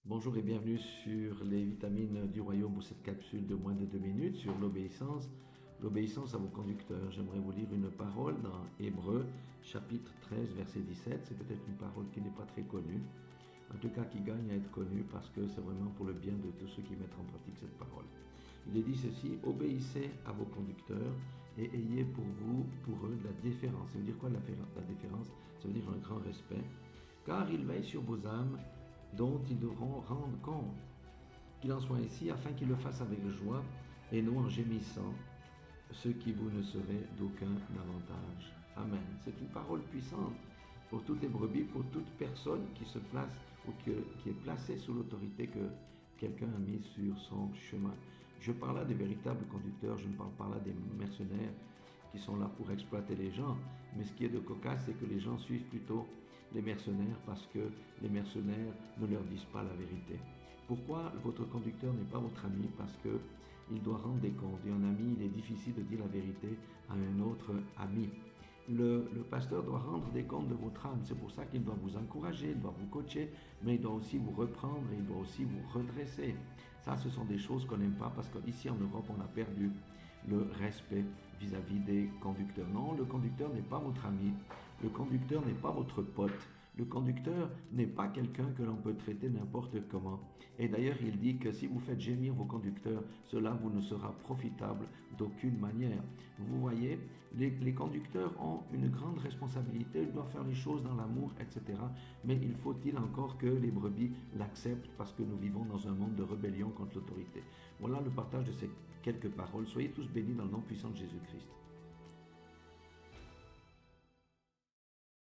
Bonjour et bienvenue sur les vitamines du royaume pour cette capsule de moins de 2 minutes sur l'obéissance. L'obéissance à vos conducteurs. J'aimerais vous lire une parole dans Hébreux chapitre 13 verset 17. C'est peut-être une parole qui n'est pas très connue, en tout cas qui gagne à être connue parce que c'est vraiment pour le bien de tous ceux qui mettent en pratique cette parole. Il est dit ceci: obéissez à vos conducteurs et ayez pour eux de la déférence. Ça veut dire quoi la déférence? Ça veut dire un grand respect, car ils veillent sur vos âmes dont ils devront rendre compte. Qu'il en soit ainsi, afin qu'ils le fassent avec joie et non en gémissant, ce qui vous ne serait d'aucun avantage. Amen. C'est une parole puissante pour toutes les brebis, pour toute personne qui se place ou qui est placée sous l'autorité que quelqu'un a mise sur son chemin. Je parle là des véritables conducteurs, je ne parle pas là des mercenaires qui sont là pour exploiter les gens. Mais ce qui est de cocasse, c'est que les gens suivent plutôt les mercenaires parce que les mercenaires ne leur disent pas la vérité. Pourquoi votre conducteur n'est pas votre ami? Parce qu'il doit rendre des comptes. Et un ami, il est difficile de dire la vérité à un autre ami. Le pasteur doit rendre des comptes de votre âme. C'est pour ça qu'il doit vous encourager, il doit vous coacher, mais il doit aussi vous reprendre et il doit aussi vous redresser. Ça, ce sont des choses qu'on n'aime pas parce qu'ici en Europe, on a perdu le respect vis-à-vis des conducteurs. Non, le conducteur n'est pas votre ami, le conducteur n'est pas votre pote. Le conducteur n'est pas quelqu'un que l'on peut traiter n'importe comment. Et d'ailleurs, il dit que si vous faites gémir vos conducteurs, cela vous ne sera profitable d'aucune manière. Vous voyez, les conducteurs ont une grande responsabilité, ils doivent faire les choses dans l'amour, etc. Mais il faut-il encore que les brebis l'acceptent parce que nous vivons dans un monde de rébellion contre l'autorité. Voilà le partage de ces quelques paroles. Soyez tous bénis dans le nom puissant de Jésus-Christ.